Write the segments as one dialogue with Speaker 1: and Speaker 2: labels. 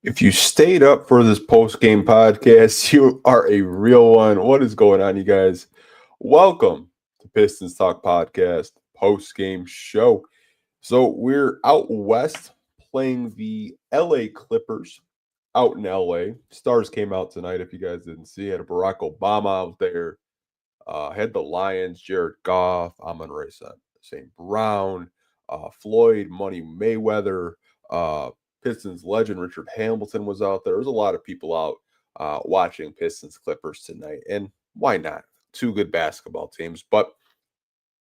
Speaker 1: If you stayed up for this post-game podcast, you are a real one. What is going on, you guys? Welcome to Pistons Talk Podcast post-game show. So we're out west playing the LA Clippers out in LA. Stars came out tonight, if you guys didn't see. Had a Barack Obama out there. Had the Lions, Jared Goff, Amon-Ra St. Brown, Floyd Money Mayweather, Pistons legend Richard Hamilton was out there. There's a lot of people out watching Pistons Clippers tonight, and why not? Two good basketball teams. But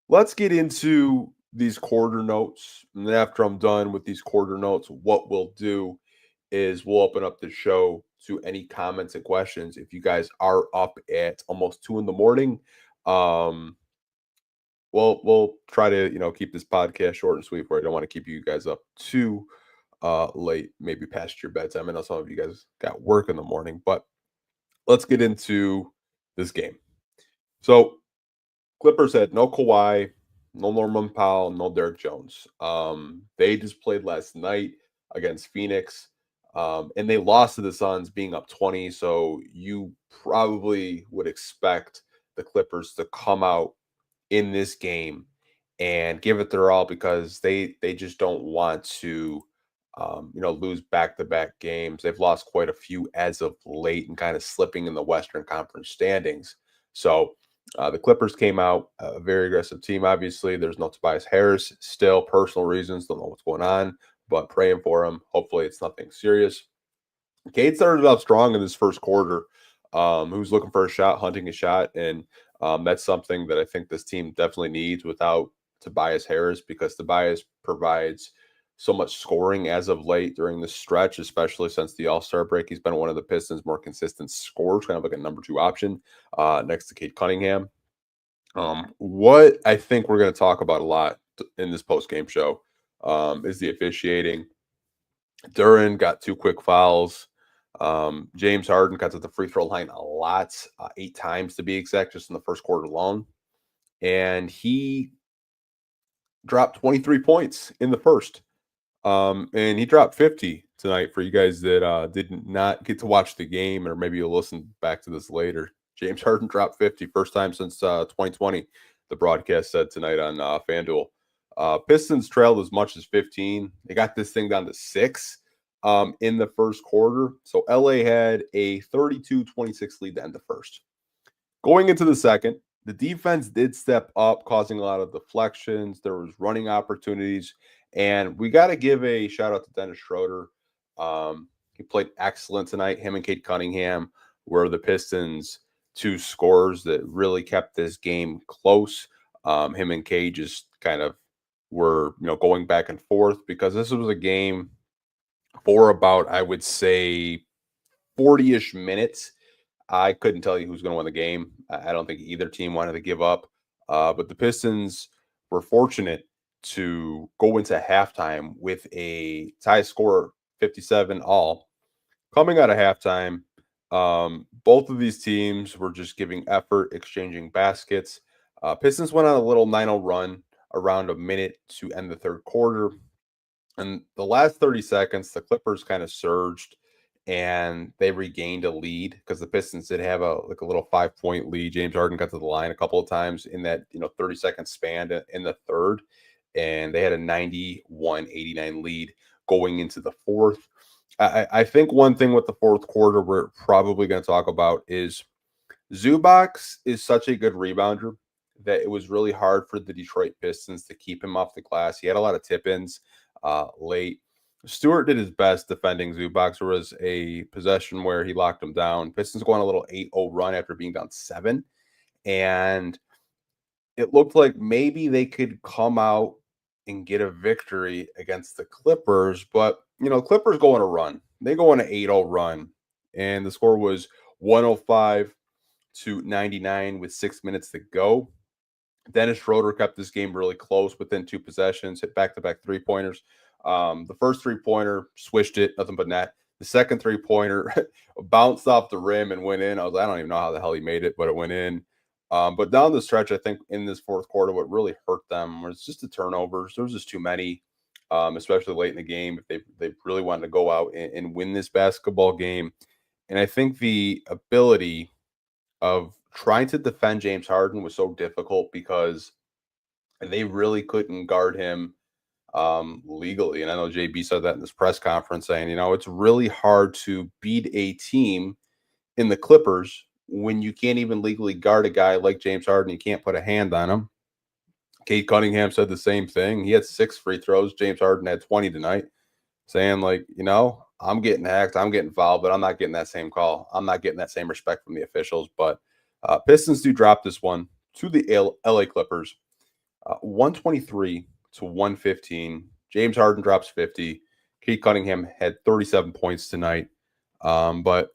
Speaker 1: let's get into these quarter notes. And then after I'm done with these quarter notes, what we'll do is we'll open up the show to any comments and questions. If you guys are up at almost 2 in the morning, um, we'll try to keep this podcast short and sweet. Where I don't want to keep you guys up too late, maybe past your bedtime. I know some of you guys got work in the morning, but let's get into this game. So Clippers had no Kawhi, no Norman Powell, no Derek Jones. They just played last night against Phoenix, and they lost to the Suns being up 20. So you probably would expect the Clippers to come out in this game and give it their all because they just don't want to lose back-to-back games. They've lost quite a few as of late and kind of slipping in the Western Conference standings. So the Clippers came out a very aggressive team. Obviously, there's no Tobias Harris still, personal reasons. Don't know what's going on, but praying for him. Hopefully, it's nothing serious. Cade started off strong in this first quarter. Who's looking for a shot, hunting a shot, and that's something that I think this team definitely needs without Tobias Harris because Tobias provides so much scoring as of late during this stretch, especially since the All-Star break. He's been one of the Pistons' more consistent scorers, kind of like a number 2 option next to Cade Cunningham. What I think we're going to talk about a lot in this post-game show is the officiating. Duran got 2 quick fouls. James Harden got to the free throw line a lot, 8 times to be exact, just in the first quarter alone. And he dropped 23 points in the first. And he dropped 50 tonight for you guys that did not get to watch the game, or maybe you'll listen back to this later. James Harden dropped 50, first time since 2020, the broadcast said tonight on FanDuel. Pistons trailed as much as 15. They got this thing down to 6 in the first quarter. So LA had a 32-26 lead to end the first. Going into the second, the defense did step up, causing a lot of deflections. There was running opportunities. And we got to give a shout out to Dennis Schroeder. He played excellent tonight. Him and Cade Cunningham were the Pistons' 2 scorers that really kept this game close. Him and Cade just kind of were, going back and forth because this was a game for about, I would say, 40-ish minutes. I couldn't tell you who's going to win the game. I don't think either team wanted to give up. But the Pistons were fortunate to go into halftime with a tie score 57 all. Coming out of halftime, both of these teams were just giving effort, exchanging baskets. Pistons went on a little 9-0 run around a minute to end the third quarter. And the last 30 seconds, the Clippers kind of surged and they regained a lead because the Pistons did have a little 5-point lead. James Harden got to the line a couple of times in that 30-second span in the third, and they had a 91-89 lead going into the fourth. I think one thing with the fourth quarter we're probably going to talk about is Zubac is such a good rebounder that it was really hard for the Detroit Pistons to keep him off the glass. He had a lot of tip-ins late. Stewart did his best defending Zubac. There was a possession where he locked him down. Pistons go on a little 8-0 run after being down 7. And it looked like maybe they could come out and get a victory against the Clippers. But, Clippers go on a run. They go on an 8-0 run. And the score was 105-99 with 6 minutes to go. Dennis Schroeder kept this game really close within 2 possessions, hit back-to-back 3-pointers. The first 3-pointer, swished it, nothing but net. The second 3-pointer bounced off the rim and went in. I don't even know how the hell he made it, but it went in. But down the stretch, I think in this fourth quarter, what really hurt them was just the turnovers. There was just too many. especially late in the game if they really wanted to go out and win this basketball game. And I think the ability of trying to defend James Harden was so difficult because they really couldn't guard him legally. And I know JB said that in this press conference, saying, it's really hard to beat a team in the Clippers when you can't even legally guard a guy like James Harden. You can't put a hand on him. Kate Cunningham said the same thing. He had 6 free throws. James Harden had 20 tonight, saying, like, I'm getting hacked, I'm getting fouled, but I'm not getting that same call. I'm not getting that same respect from the officials. But Pistons do drop this one to the LA Clippers, 123-115. James Harden drops 50. Kate Cunningham had 37 points tonight. But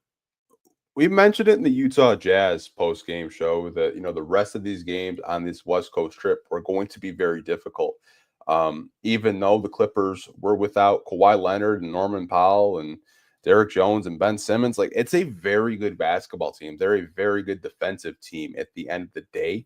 Speaker 1: we mentioned it in the Utah Jazz post-game show that, the rest of these games on this West Coast trip were going to be very difficult. Even though the Clippers were without Kawhi Leonard and Norman Powell and Derek Jones and Ben Simmons, like, it's a very good basketball team. They're a very good defensive team at the end of the day.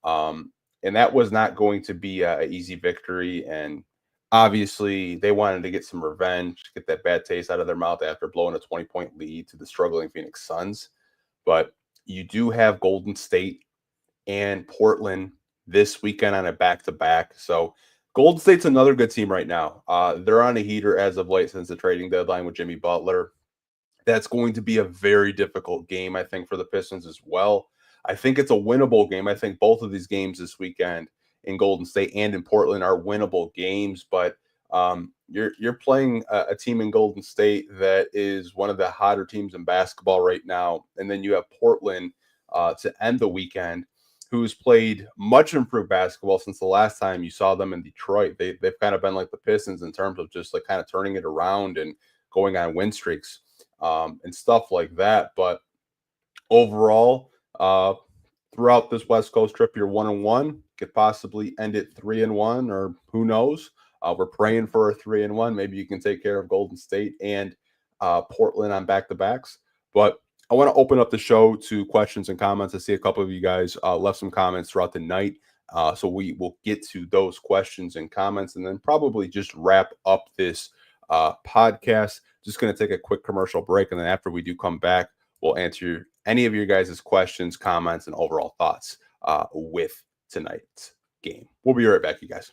Speaker 1: And that was not going to be an easy victory. And obviously, they wanted to get some revenge, get that bad taste out of their mouth after blowing a 20-point lead to the struggling Phoenix Suns. But you do have Golden State and Portland this weekend on a back-to-back. So Golden State's another good team right now. They're on a heater as of late since the trading deadline with Jimmy Butler. That's going to be a very difficult game, I think, for the Pistons as well. I think it's a winnable game. I think both of these games this weekend in Golden State and in Portland are winnable games, but you're playing a team in Golden State that is one of the hotter teams in basketball right now, and then you have Portland to end the weekend, who's played much improved basketball since the last time you saw them in Detroit. They've kind of been like the Pistons in terms of just like kind of turning it around and going on win streaks and stuff like that. But overall, throughout this West Coast trip, you're 1-1. Could possibly end it 3-1, or who knows? We're praying for a 3-1. Maybe you can take care of Golden State and Portland on back-to-backs. But I want to open up the show to questions and comments. I see a couple of you guys left some comments throughout the night. So we will get to those questions and comments and then probably just wrap up this podcast. Just going to take a quick commercial break. And then after we do come back, we'll answer any of your guys' questions, comments, and overall thoughts with tonight's game. We'll be right back, you guys.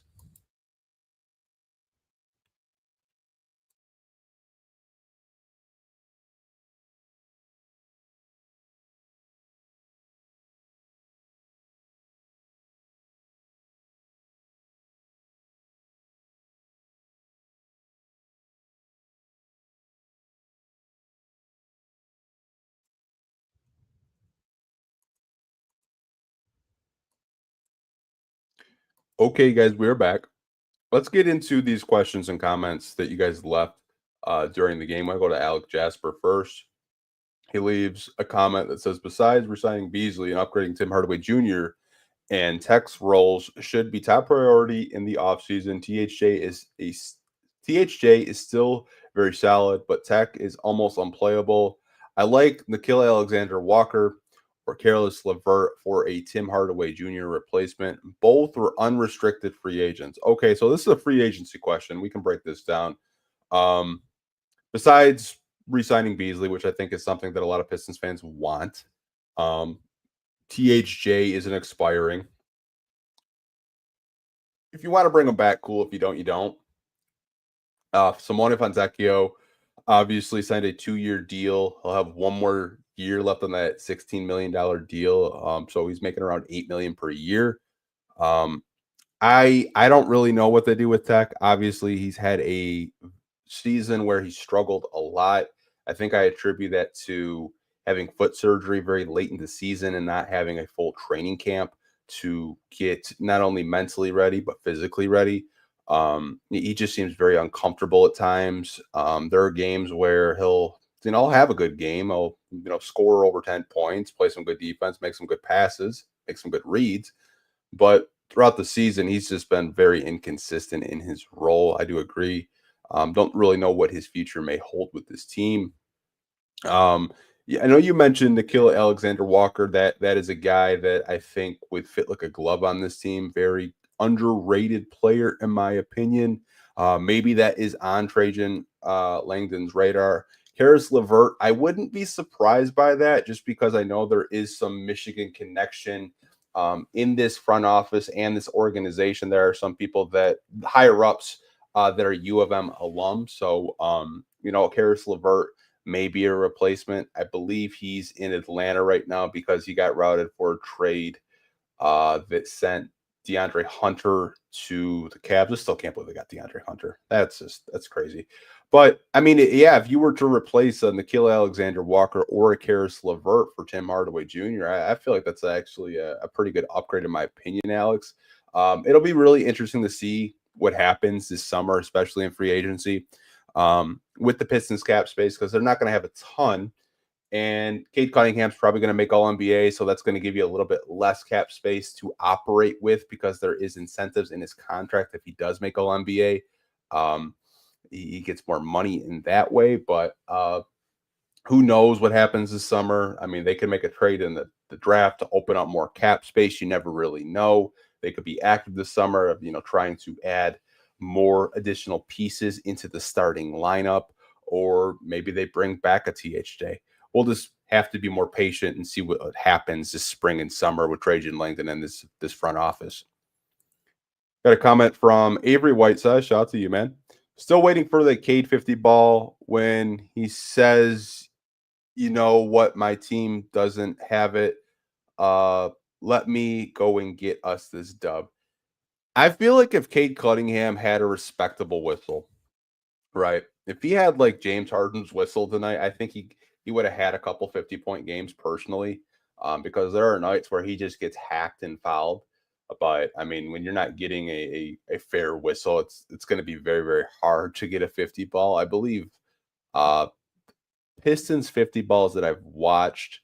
Speaker 1: Okay, guys, we're back. Let's get into these questions and comments that you guys left during the game. I'll go to Alec Jasper first. He leaves a comment that says, besides resigning Beasley and upgrading Tim Hardaway Jr., and Tech's roles should be top priority in the offseason. THJ is still very solid, but Tech is almost unplayable. I like Nickeil Alexander-Walker or Careless LeVert for a Tim Hardaway Jr. replacement. Both were unrestricted free agents. Okay, so this is a free agency question. We can break this down. Besides re-signing Beasley, which I think is something that a lot of Pistons fans want, THJ isn't expiring. If you want to bring him back, cool. If you don't, you don't. Simone Fontecchio obviously signed a 2-year deal. He'll have one more year left on that $16 million deal. So he's making around $8 million per year. I don't really know what they do with Tech. Obviously, he's had a season where he struggled a lot. I think I attribute that to having foot surgery very late in the season and not having a full training camp to get not only mentally ready but physically ready. He just seems very uncomfortable at times. There are games where he'll have a good game. He'll score over 10 points, play some good defense, make some good passes, make some good reads. But throughout the season, he's just been very inconsistent in his role. I do agree. Don't really know what his future may hold with this team. Yeah, I know you mentioned Nickeil Alexander-Walker. That is a guy that I think would fit like a glove on this team. Very underrated player, in my opinion. Maybe that is on Trajan Langdon's radar. Karis LeVert, I wouldn't be surprised by that just because I know there is some Michigan connection in this front office and this organization. There are some people that higher ups that are U of M alums. So, Karis LeVert may be a replacement. I believe he's in Atlanta right now because he got routed for a trade that sent DeAndre Hunter to the Cavs. I still can't believe they got DeAndre Hunter. That's crazy. But I mean, yeah, if you were to replace a Nickeil Alexander-Walker or a Karis LeVert for Tim Hardaway Jr., I feel like that's actually a pretty good upgrade in my opinion, Alex. It'll be really interesting to see what happens this summer, especially in free agency, with the Pistons cap space, because they're not going to have a ton. And Cade Cunningham's probably going to make All NBA, so that's going to give you a little bit less cap space to operate with because there is incentives in his contract if he does make All NBA. He gets more money in that way, but who knows what happens this summer? I mean, they could make a trade in the draft to open up more cap space. You never really know. They could be active this summer of trying to add more additional pieces into the starting lineup, or maybe they bring back a THJ. We'll just have to be more patient and see what happens this spring and summer with Trajan Langdon and this front office. Got a comment from Avery Whiteside. Shout out to you, man. Still waiting for the Cade 50 ball when he says, you know what, my team doesn't have it. Let me go and get us this dub. I feel like if Cade Cunningham had a respectable whistle, right? If he had like James Harden's whistle tonight, I think he would have had a couple 50-point games personally, because there are nights where he just gets hacked and fouled. But I mean, when you're not getting a fair whistle, it's going to be very, very hard to get a 50 ball. I believe Pistons 50 balls that I've watched.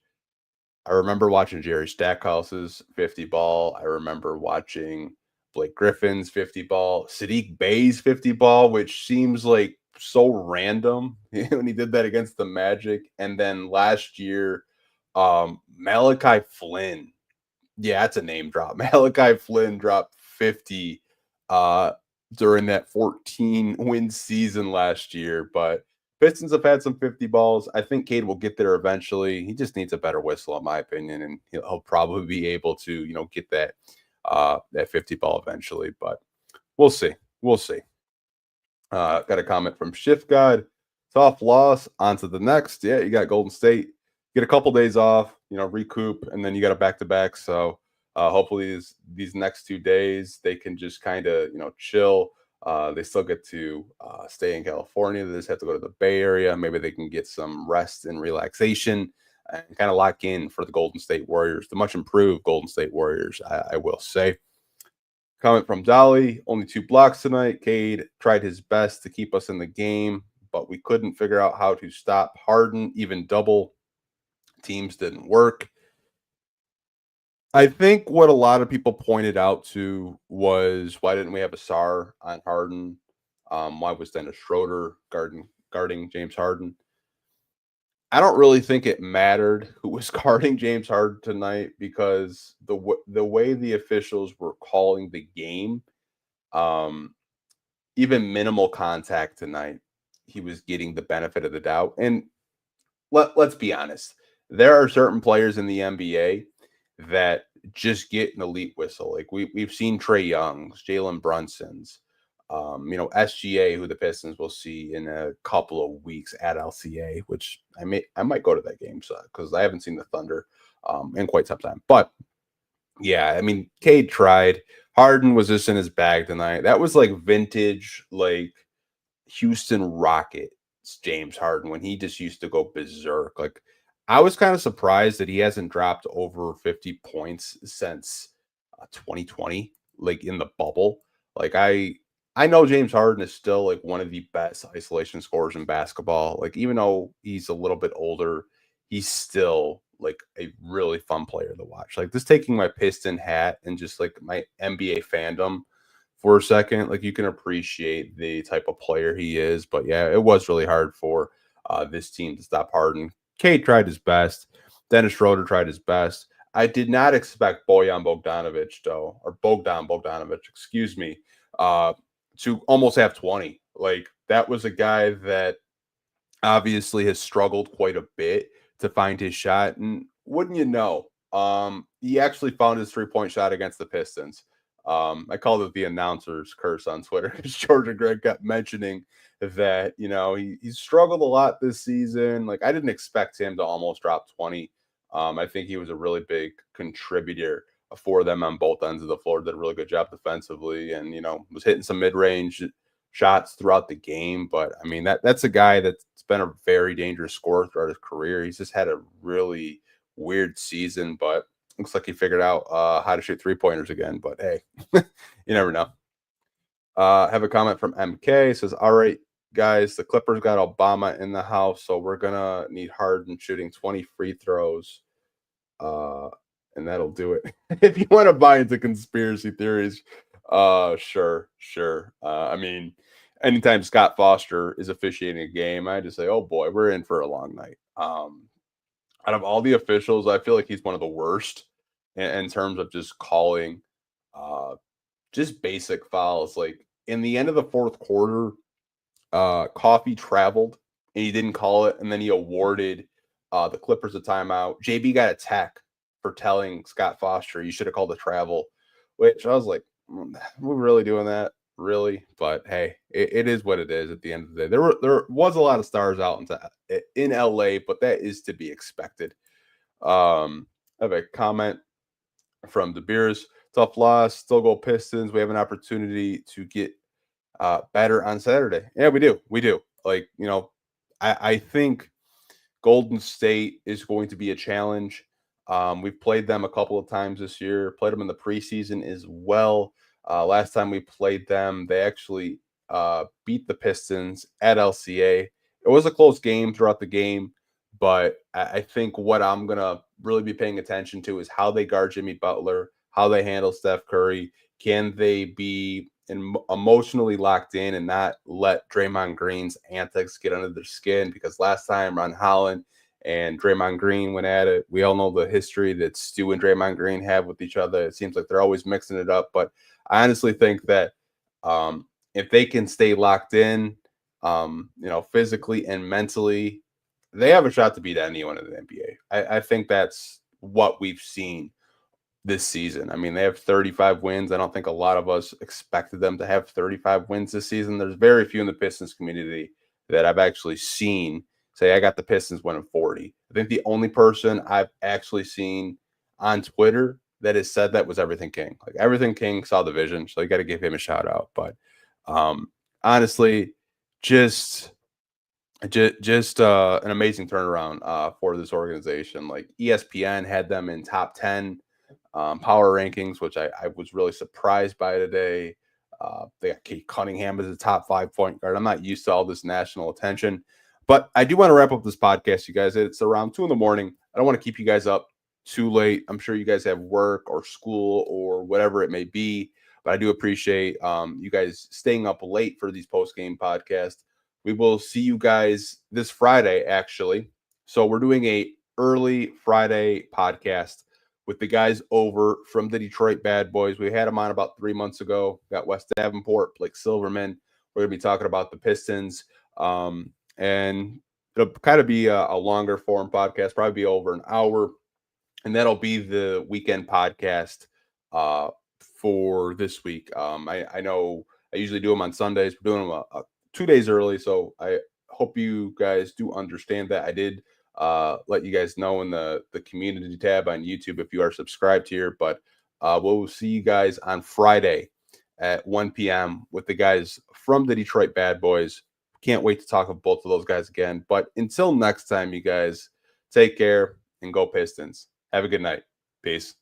Speaker 1: I remember watching Jerry Stackhouse's 50 ball. I remember watching Blake Griffin's 50 ball, Sadiq Bey's 50 ball, which seems like so random when he did that against the Magic. And then last year, Malachi Flynn. Yeah, that's a name drop. Malachi Flynn dropped 50 during that 14-win season last year. But Pistons have had some 50 balls. I think Cade will get there eventually. He just needs a better whistle, in my opinion, and he'll probably be able to, get that 50 ball eventually. But we'll see. We'll see. Got a comment from Shift God. Tough loss. On to the next. Yeah, you got Golden State. Get a couple days off, recoup, and then you got a back-to-back. So hopefully these next 2 days they can just kind of chill. They still get to stay in California. They just have to go to the Bay Area. Maybe they can get some rest and relaxation and kind of lock in for the Golden State Warriors, the much improved Golden State Warriors, I will say. Comment from Dolly, only 2 blocks tonight. Cade tried his best to keep us in the game, but we couldn't figure out how to stop Harden. Even double teams didn't work. I think what a lot of people pointed out to was, why didn't we have a SAR on Harden? Why was Dennis Schroeder guarding James Harden? I don't really think it mattered who was guarding James Harden tonight, because the way the officials were calling the game, even minimal contact tonight, he was getting the benefit of the doubt. And let's be honest, there are certain players in the NBA that just get an elite whistle. Like we've seen Trae Young's, Jalen Brunson's, SGA, who the Pistons will see in a couple of weeks at LCA, which I might go to that game, so because I haven't seen the Thunder in quite some time. But yeah, I mean, Cade tried. Harden was just in his bag tonight. That was like vintage, like Houston Rockets James Harden, when he just used to go berserk. Like, I was kind of surprised that he hasn't dropped over 50 points since 2020, like in the bubble. Like, I know James Harden is still like one of the best isolation scorers in basketball. Like, even though he's a little bit older, he's still like a really fun player to watch. Like, just taking my Piston hat and just like my NBA fandom for a second, like, you can appreciate the type of player he is. But yeah, it was really hard for this team to stop Harden. Cade tried his best. Dennis Schroeder tried his best. I did not expect Bojan Bogdanovic, though, or Bogdan Bogdanovic, excuse me, to almost have 20. Like, that was a guy that obviously has struggled quite a bit to find his shot. And wouldn't you know, he actually found his 3-point shot against the Pistons. I called it the announcer's curse on Twitter because George and Greg kept mentioning that, he's struggled a lot this season. Like, I didn't expect him to almost drop 20. I think he was a really big contributor for them on both ends of the floor. Did a really good job defensively, and was hitting some mid-range shots throughout the game. But I mean, that's a guy that's been a very dangerous scorer throughout his career. He's just had a really weird season, but looks like he figured out how to shoot 3-pointers again. But hey, you never know. Have a comment from MK. It says, all right, guys, the Clippers got Obama in the house, so we're gonna need Harden shooting 20 free throws. And that'll do it. If you want to buy into conspiracy theories, sure. I mean, anytime Scott Foster is officiating a game, I just say, oh boy, we're in for a long night. Out of all the officials, I feel like he's one of the worst in terms of just calling just basic fouls. Like, in the end of the fourth quarter, Coffee traveled and he didn't call it, and then he awarded the Clippers a timeout. JB got a tech for telling Scott Foster you should have called the travel, which I was like, we're really doing that, really? But hey, it is what it is. At the end of the day, there was a lot of stars out in LA, but that is to be expected. I have a comment from De Beers. Tough loss, still go Pistons. We have an opportunity to get better on Saturday. Yeah, we do. Like, I think Golden State is going to be a challenge. We've played them a couple of times this year, played them in the preseason as well. Last time we played them, they actually beat the Pistons at LCA. It was a close game throughout the game, but I think what I'm going to really be paying attention to is how they guard Jimmy Butler, how they handle Steph Curry. Can they be emotionally locked in and not let Draymond Green's antics get under their skin? Because last time Ron Holland and Draymond Green went at it. We all know the history that Stu and Draymond Green have with each other. It seems like they're always mixing it up. But I honestly think that if they can stay locked in, physically and mentally, they have a shot to beat anyone in the NBA. I think that's what we've seen this season. I mean, they have 35 wins. I don't think a lot of us expected them to have 35 wins this season. There's very few in the Pistons community that I've actually seen say, I got the Pistons winning 40. I think the only person I've actually seen on Twitter that has said that was Everything King. Like, Everything King saw the vision, so you got to give him a shout out. But honestly, just an amazing turnaround for this organization. Like, ESPN had them in top 10 power rankings, which I was really surprised by today. They got Kate Cunningham as a top 5 point guard. I'm not used to all this national attention, but I do want to wrap up this podcast, you guys. It's around 2 a.m. I don't want to keep you guys up too late. I'm sure you guys have work or school or whatever it may be, but I do appreciate you guys staying up late for these post-game podcasts. We will see you guys this Friday, actually. So we're doing a early Friday podcast with the guys over from the Detroit Bad Boys. We had them on about 3 months ago. Got Wes Davenport, Blake Silverman. We're going to be talking about the Pistons. And it'll kind of be a longer form podcast, probably be over an hour. And that'll be the weekend podcast for this week. I know I usually do them on Sundays. We're doing them 2 days early. So I hope you guys do understand that. I did let you guys know in the community tab on YouTube if you are subscribed here. But we'll see you guys on Friday at 1 p.m. with the guys from the Detroit Bad Boys. Can't wait to talk with both of those guys again. But until next time, you guys, take care and go Pistons. Have a good night. Peace.